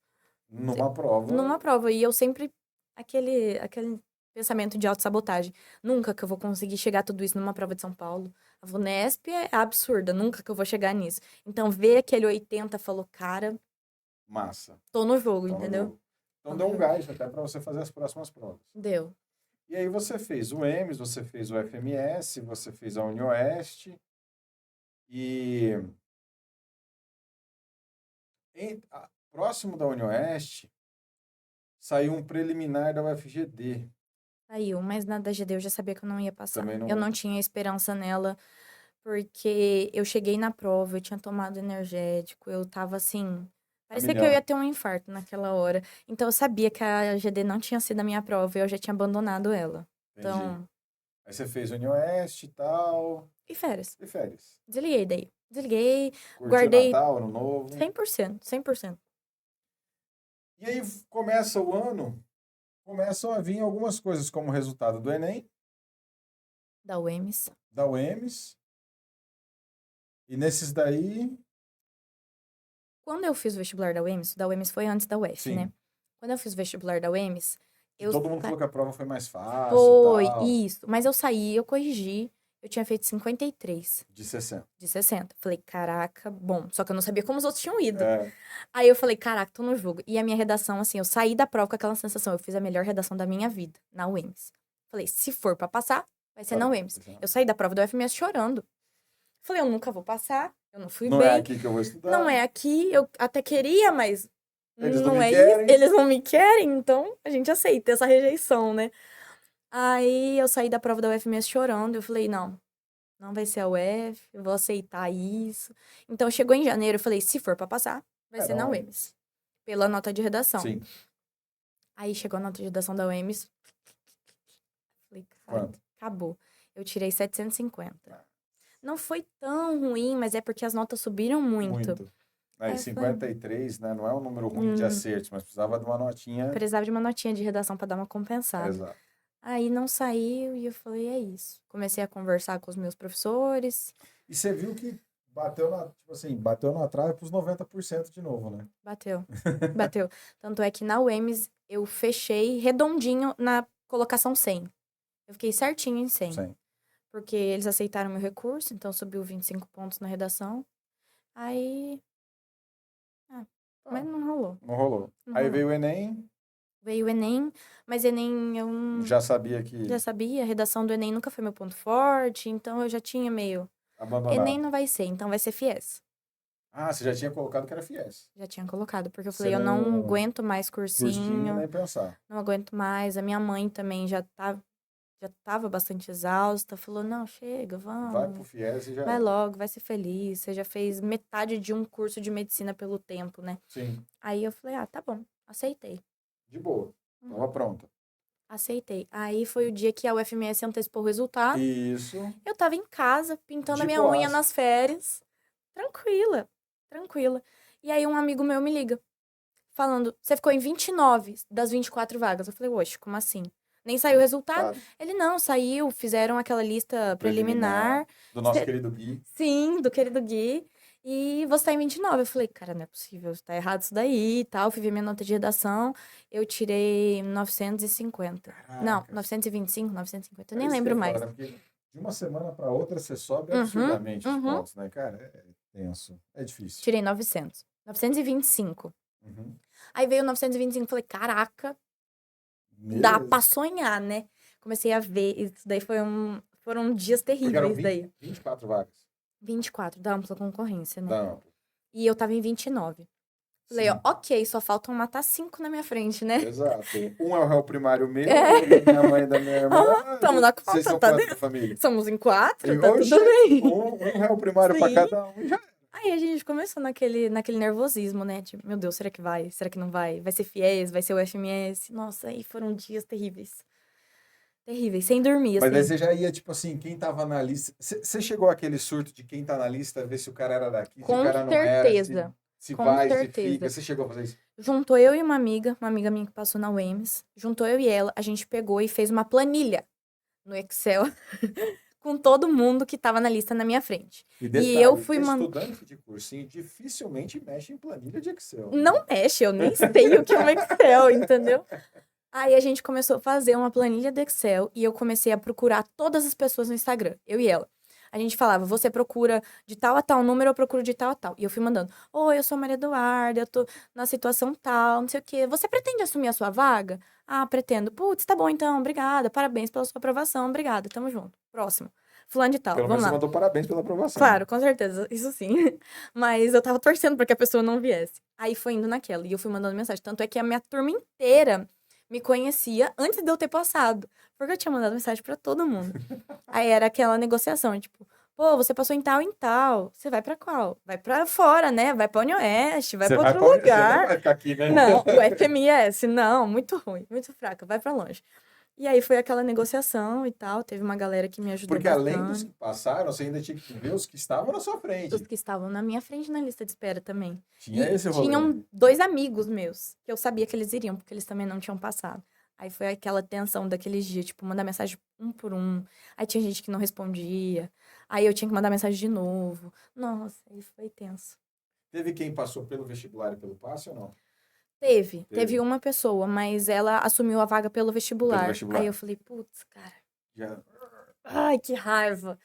Numa prova, numa prova. E eu sempre, aquele pensamento de autossabotagem. Nunca que eu vou conseguir chegar a tudo isso numa prova de São Paulo. A Vunesp é absurda, nunca que eu vou chegar nisso. Então, ver aquele 80 falou, cara, massa. tô no jogo, Então, no entendeu? jogo. Tô Então no deu um jogo. gás até para você fazer as próximas provas. Deu. E aí você fez o EMS, você fez o FMS, você fez a UniOeste e próximo da UniOeste saiu um preliminar da UFGD. Saiu, mas na da GD eu já sabia que eu não ia passar. Também Eu não. não tinha esperança nela, porque eu cheguei na prova, eu tinha tomado energético, eu tava assim. A Parecia que eu ia milhão. ter um infarto naquela hora. Então eu sabia que a GD não tinha sido a minha prova e eu já tinha abandonado ela. Entendi. Então, Aí você fez UniOeste e tal. e férias. E férias. Desliguei daí. Desliguei, Curtiu guardei Natal, Ano Novo. 100%, 100%. E aí começa o ano, começam a vir algumas coisas como resultado do Enem, Da UEMS. da UEMS. E nesses daí, Quando eu fiz o vestibular da UEMS foi antes da UF, né? sim. Quando eu fiz o vestibular da UEMS, Que eu todo mundo falou que a prova foi mais fácil e Foi, tal. isso. Mas eu saí, eu corrigi. Eu tinha feito 53 De 60. de 60. Falei, caraca, bom. Só que eu não sabia como os outros tinham ido. É, Aí eu falei, caraca, tô no jogo. E a minha redação, assim, eu saí da prova com aquela sensação. Eu fiz a melhor redação da minha vida, na UEMS. Falei, se for pra passar, vai ser na UEMS. Eu saí da prova do UFMS chorando. Falei, eu nunca vou passar, eu não fui não é bem. aqui que eu vou Não estudar. é aqui, eu até queria, mas Eles não não me é isso. querem. Eles não me querem, então a gente aceita essa rejeição, né? Aí eu saí da prova da UFMS chorando. Eu falei, não, não vai ser a UF, eu vou aceitar isso. Então chegou em janeiro, eu falei, se for pra passar, vai É, ser da na UEMS. UEMS, pela nota de redação. Sim. Aí chegou a nota de redação da UEMS, falei, cara, Quanto? acabou. Eu tirei 750. Não foi tão ruim, mas é porque as notas subiram muito. Muito. Aí Aí eu falei, 53, né? Não é um número ruim de hum, acertos, mas precisava de uma notinha. precisava de uma notinha de redação pra dar uma compensada. Exato. Aí não saiu e eu falei, é isso. Comecei a conversar com os meus professores. E você viu que bateu na, tipo assim, bateu na trave pros 90% de novo, né? Bateu. Bateu. Tanto é que na UEMS eu fechei redondinho na colocação 100. Eu fiquei certinho em 100. Sim. Porque eles aceitaram meu recurso, então subiu 25 pontos na redação. Aí. Ah, mas Ah, não rolou. não rolou. Não Aí rolou. veio o Enem. Veio o Enem, Mas Enem eu Já sabia que já sabia, a redação do Enem nunca foi meu ponto forte, então eu já tinha meio. Enem abandonado. não vai ser, então vai ser FIES. Ah, você já tinha colocado que era FIES. Já tinha colocado, porque eu Você falei, eu não não... aguento mais Cursinho cursinho, nem pensar. não aguento mais. A minha mãe também já tava bastante exausta, falou, não, chega, Vai pro vamos, FIES e já vai era. logo, vai ser feliz. Você já fez metade de um curso de medicina pelo tempo, né? Sim, Aí eu falei, ah, tá bom, aceitei. de boa. Tava pronta. Aceitei. Aí foi o dia que a UFMS antecipou o resultado. Isso, Eu tava em casa, pintando a de minha unha boas. nas férias. Tranquila, tranquila. E aí um amigo meu me liga, falando, você ficou em 29 das 24 vagas. Eu falei, oxe, como assim? Nem saiu o resultado? Tá, Ele, não, saiu, fizeram aquela lista preliminar preliminar. do nosso Cê- querido Gui. Sim, do querido Gui. E você tá em 29. Eu falei, cara, não é possível, tá errado isso daí e tal. Fui ver minha nota de redação, eu tirei 950. Não, Caraca. 925, 950, eu É nem isso que é lembro foda, mais. né? Porque de uma semana para outra você sobe Uhum, absurdamente os uhum. pontos, né, cara? É tenso. É difícil. Tirei 900. 925. Uhum. Aí veio 925, falei, caraca, dá Beleza. pra sonhar, né? Comecei a ver, isso daí foram dias Porque eram terríveis daí. 24 vagas. 24 da ampla concorrência, né? Não, E eu tava em 29. Falei, ó, sim. ok, só faltam matar 5 na minha frente, né? Exato. Um é o réu primário meu, É. outro é da minha mãe e da minha irmã. Tamo na Vocês conta, são tá quantos da dentro. família? Somos em 4, E, tá oxe, tudo bem. um réu primário para Sim. cada um. Já. Aí a gente começou naquele nervosismo, né? Tipo, meu Deus, será que vai? Será que não vai? Vai ser FIES? Vai ser o FMS? Nossa, aí foram dias terríveis. Terríveis, sem dormir, Mas daí assim. você já ia, tipo assim, quem tava na lista. Você chegou àquele surto de quem tá na lista, ver se o cara era daqui, se o Com cara não era, certeza. se Com vai, se fica. certeza. Você chegou a fazer isso? Juntou eu e uma amiga minha que passou na UEMS. Juntou eu e ela, a gente pegou e fez uma planilha no Excel com todo mundo que tava na lista na minha frente. E E eu detalhe, fui estudante de cursinho dificilmente mexe em planilha de Excel. Não mexe, eu nem sei o que é um Excel, entendeu? Aí a gente começou a fazer uma planilha do Excel e eu comecei a procurar todas as pessoas no Instagram, eu e ela. A gente falava, você procura de tal a tal número, eu procuro de tal a tal. E eu fui mandando, oi, eu sou a Maria Eduarda, eu tô na situação tal, não sei o quê. Você pretende assumir a sua vaga? Ah, pretendo. Putz, tá bom então, obrigada, parabéns pela sua aprovação, obrigada, tamo junto. Próximo. Fulano de tal, Pelo menos vamos você lá. mandou parabéns pela aprovação. Claro, com certeza, isso sim. Mas eu tava torcendo pra que a pessoa não viesse. Aí foi indo naquela, e eu fui mandando mensagem. Tanto é que a minha turma inteira me conhecia antes de eu ter passado. Porque eu tinha mandado mensagem pra todo mundo. Aí era aquela negociação, tipo, pô, você passou em tal, em tal. Você vai pra qual? Vai pra fora, né? Vai pra Oeste, vai Você pra vai outro pra... Você não lugar. vai ficar aqui, né? Não, o FMS, não, muito ruim, muito fraca, vai pra longe. E aí foi aquela negociação e tal, teve uma galera que me ajudou Porque além dos bastante. que passaram, você ainda tinha que ver os que estavam na sua Os frente. que estavam na minha frente na lista de espera também. Tinha E esse rolê. tinham 2 amigos meus, que eu sabia que eles iriam, porque eles também não tinham passado. Aí foi aquela tensão daqueles dias, tipo, mandar mensagem um por um. Aí tinha gente que não respondia. Aí eu tinha que mandar mensagem de novo. Nossa, aí foi tenso. Teve quem passou pelo vestibular e pelo passe ou não? Teve uma pessoa, mas ela assumiu a vaga pelo Pelo vestibular. Aí vestibular. eu falei, putz, cara, Já... ai, que raiva.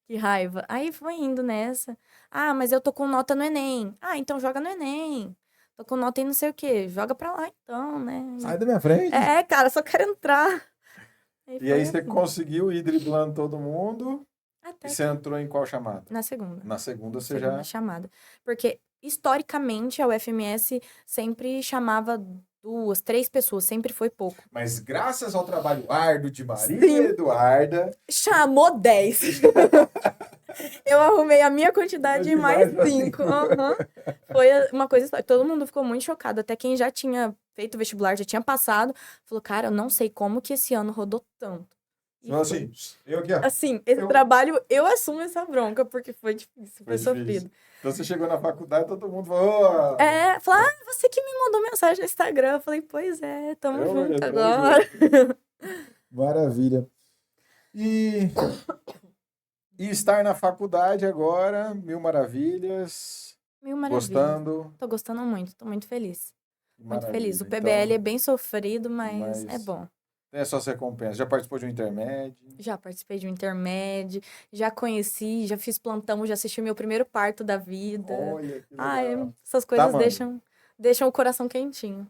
Que raiva. Aí foi indo nessa. Ah, mas eu tô com nota no Enem. Ah, então joga no Enem. Tô com nota em não sei o quê. Joga pra lá então, né? Sai da minha frente. É, cara, só quero entrar. Aí E aí foi você assim. conseguiu ir driblando todo mundo. E Até você que entrou em qual chamada? na segunda. Na segunda você Segunda já... chamada. Porque, historicamente, a UFMS sempre chamava 2, 3 pessoas. Sempre foi pouco. Mas graças ao trabalho árduo de Maria Sim. Eduarda... Chamou 10. Eu arrumei a minha quantidade e mais mais 5. Foi uma coisa histórica. Todo mundo ficou muito chocado. Até quem já tinha feito vestibular, já tinha passado, falou, cara, eu não sei como que esse ano rodou tanto. E Então, foi. assim, eu aqui, ó. Assim, esse eu- trabalho, eu assumo essa bronca, porque foi difícil, Foi foi sofrido. difícil. Então você chegou na faculdade, todo mundo falou... É, falou, ah, você que me mandou mensagem no Instagram. Eu falei, pois é, tamo junto tamo agora. Maravilha. E estar na faculdade agora, mil maravilhas. Mil maravilhas. Gostando. Tô gostando muito, tô muito feliz. Muito feliz. O Maravilha. PBL é Então, bem sofrido, mas é mas bom. tem as suas recompensas. Já participou de um intermédio? Já participei de um intermédio, já conheci, já fiz plantão, já assisti meu primeiro parto da vida. Olha, que Ai, legal. essas coisas mano. deixam o coração quentinho.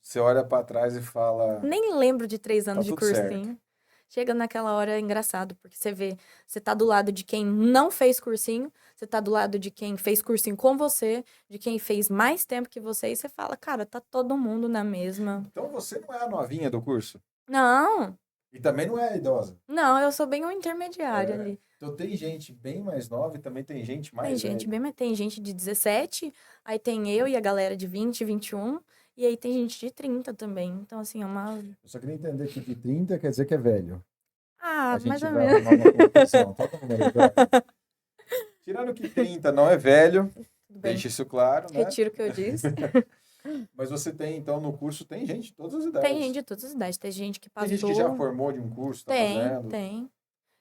Você olha para trás e fala, Nem lembro de 3 anos de tudo certo. cursinho. Chega naquela hora, é engraçado, porque você vê, você tá do lado de quem não fez cursinho, você tá do lado de quem fez cursinho com você, de quem fez mais tempo que você, e você fala, cara, tá todo mundo na mesma. Então você não é a novinha do curso. Não, E também não é a idosa. não, eu sou bem um intermediário É. ali. Então tem gente bem mais nova e também tem gente mais Tem gente velha. bem, mas tem gente de 17, aí tem eu e a galera de 20, 21, e aí tem gente de 30 também. Então, assim, é uma. Eu só queria entender que de 30 quer dizer que é velho. Ah, A mais gente ou vai menos. arrumar uma confusão. Todo mundo é velho. Tirando que 30 não é velho, Tudo bem. deixa isso claro, né? Retiro o que eu disse. Mas você tem, então, no curso, tem gente de todas as idades. Tem gente de todas as idades. Tem gente que Tem passou. gente que já formou de um curso, tá Tem, fazendo. tem.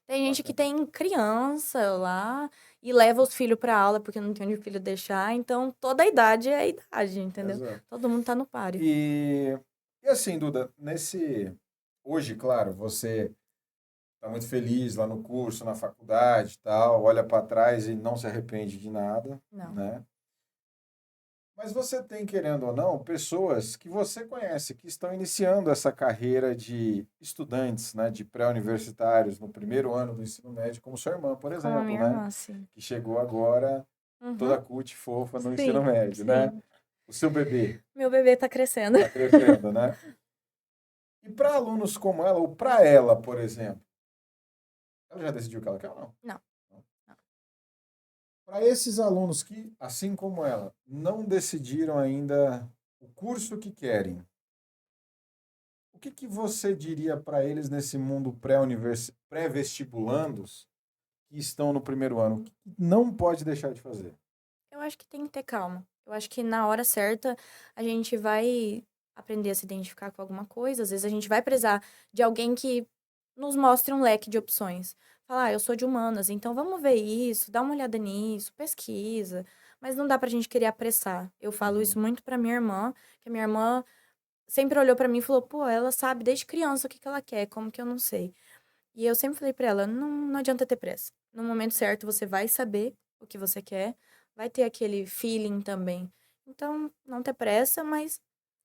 Tem gente que Bacana. tem criança lá e leva os filhos pra aula porque não tem onde o filho deixar. Então, toda a idade é a idade, entendeu? Exato. Todo mundo tá no páreo. E assim, Duda, hoje, claro, você está muito feliz lá no curso, na faculdade e tal, olha para trás e não se arrepende de nada, Não. né? Mas você tem, querendo ou não, pessoas que você conhece que estão iniciando essa carreira de estudantes, né, de pré-universitários no primeiro ano do ensino médio, como sua irmã, por Como a exemplo, minha né? irmã, sim. Que chegou agora toda Uhum. cut fofa no Sim, ensino médio, né? sim. O seu bebê Meu bebê tá crescendo. está crescendo, né? E para alunos como ela, ou para ela, por exemplo, ela já decidiu o que ela quer ou não? Não. Para esses alunos que, assim como ela, não decidiram ainda o curso que querem, o que você diria para eles nesse mundo pré-vestibulandos que estão no primeiro ano? O que não pode deixar de fazer? Eu acho que tem que ter calma. Eu acho que na hora certa a gente vai aprender a se identificar com alguma coisa. Às vezes a gente vai precisar de alguém que nos mostre um leque de opções. Falar, eu sou de humanas, então vamos ver isso, dá uma olhada nisso, pesquisa. Mas não dá pra gente querer apressar. Eu falo isso muito pra minha irmã, que a minha irmã sempre olhou pra mim e falou, pô, ela sabe desde criança o que que ela quer, como que eu não sei. E eu sempre falei pra ela, não adianta ter pressa. No momento certo você vai saber o que você quer, vai ter aquele feeling também. Então, não ter pressa, mas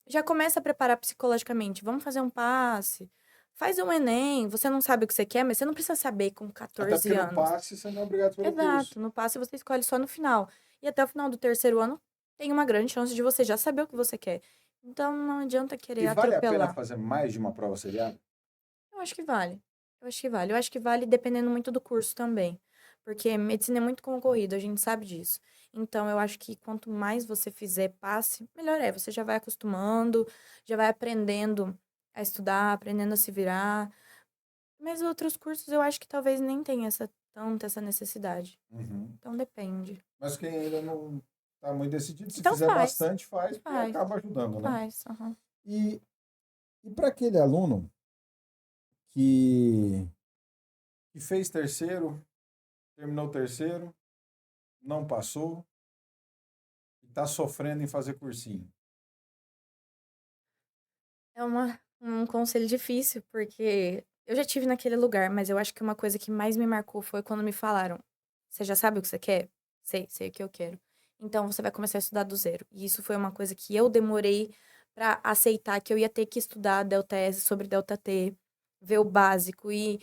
já começa a preparar psicologicamente. Vamos fazer um passe, faz um Enem. Você não sabe o que você quer, mas você não precisa saber com Até 14 porque no anos. passe você não é obrigado pelo curso. Exato, no passe você escolhe só no final. E até o final do terceiro ano, tem uma grande chance de você já saber o que você quer. Então, não adianta querer E vale a pena atropelar. fazer mais de uma prova seriada? Eu acho que vale. Eu acho que vale. Eu acho que vale dependendo muito do curso também. Porque medicina é muito concorrido, a gente sabe disso. Então, eu acho que quanto mais você fizer passe, melhor é. Você já vai acostumando, já vai aprendendo a estudar, aprendendo a se virar. Mas outros cursos eu acho que talvez nem tenha tanta essa necessidade. Uhum. Então, depende. Mas quem ainda não está muito decidido, se Então fizer faz. bastante, faz, porque Faz. acaba ajudando, né? Faz. Aham. E para aquele aluno que fez terceiro, terminou o terceiro, não passou, e está sofrendo em fazer cursinho. É um conselho difícil, porque eu já tive naquele lugar, mas eu acho que uma coisa que mais me marcou foi quando me falaram: você já sabe o que você quer? Sei o que eu quero. Então você vai começar a estudar do zero. E isso foi uma coisa que eu demorei pra aceitar que eu ia ter que estudar Delta S sobre Delta T, ver o básico. E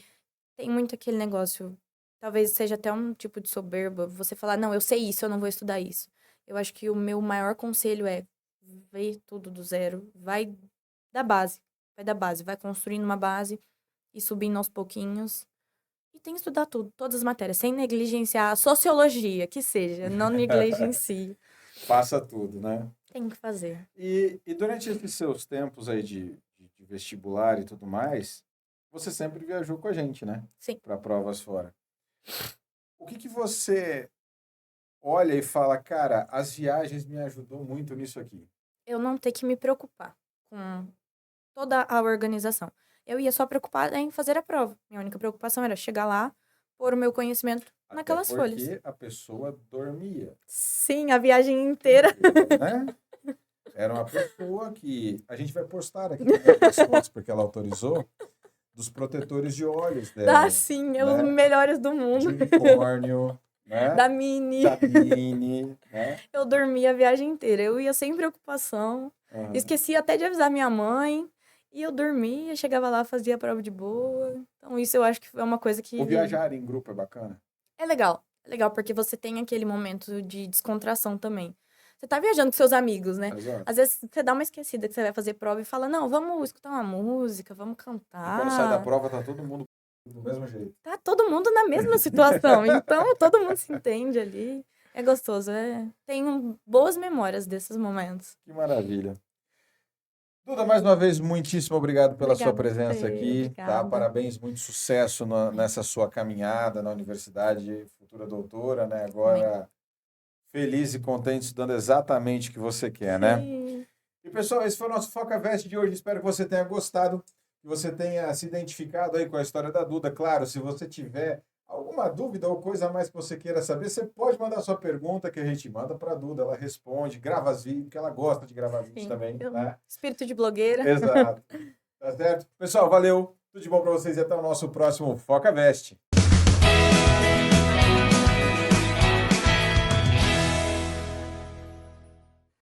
tem muito aquele negócio, talvez seja até um tipo de soberba, você falar: não, eu sei isso, eu não vou estudar isso. Eu acho que o meu maior conselho é: ver tudo do zero, da base. Vai da base, vai construindo uma base e subindo aos pouquinhos. E tem que estudar tudo, todas as matérias, sem negligenciar a sociologia, que seja, não negligencie. Faça tudo, né? Tem que fazer. E durante esses seus tempos aí de vestibular e tudo mais, você sempre viajou com a gente, né? Sim. Para provas fora. O que você olha e fala, cara, as viagens me ajudou muito nisso aqui? Eu não ter que me preocupar com toda a organização. Eu ia só preocupada em fazer a prova. Minha única preocupação era chegar lá, pôr o meu conhecimento Até naquelas folhas. porque a pessoa dormia, Sim, a viagem inteira. né? Era uma pessoa que... A gente vai postar aqui as fotos, porque ela autorizou, dos protetores de olhos dela. Ah, sim, é né? os melhores do De mundo. unicórnio, né? Da Mini. Da Mini, né? Eu dormia a viagem inteira. Eu ia sem preocupação. Aham. Esqueci até de avisar minha mãe. E eu dormia, chegava lá, fazia a prova de boa. Então, isso eu acho que é uma coisa que O viajar em grupo é bacana? é legal. É legal porque você tem aquele momento de descontração também. Você tá viajando com seus amigos, né? Exato. Às vezes você dá uma esquecida que você vai fazer prova e fala, não, vamos escutar uma música, vamos E quando sai da cantar. prova, tá todo mundo do mesmo jeito. Tá todo mundo na mesma situação, então todo mundo se entende ali. É gostoso, tenho boas memórias desses momentos. Que maravilha. Duda, mais uma vez, muitíssimo obrigado pela sua Obrigada a presença você, aqui, tá? obrigada. Parabéns, muito sucesso nessa sua caminhada na universidade, futura doutora, né? Agora, feliz e contente, estudando exatamente o que você quer, né? Sim. E, pessoal, esse foi o nosso FocaVest de hoje. Espero que você tenha gostado, que você tenha se identificado aí com a história da Duda. Claro, se você tiver alguma dúvida ou coisa a mais que você queira saber, você pode mandar sua pergunta que a gente manda para a Duda. Ela responde, grava as vídeos, porque ela gosta de gravar vídeos Sim, também, né? espírito de blogueira. Exato. Tá certo? Pessoal, valeu. Tudo de bom para vocês e até o nosso próximo FocaVest.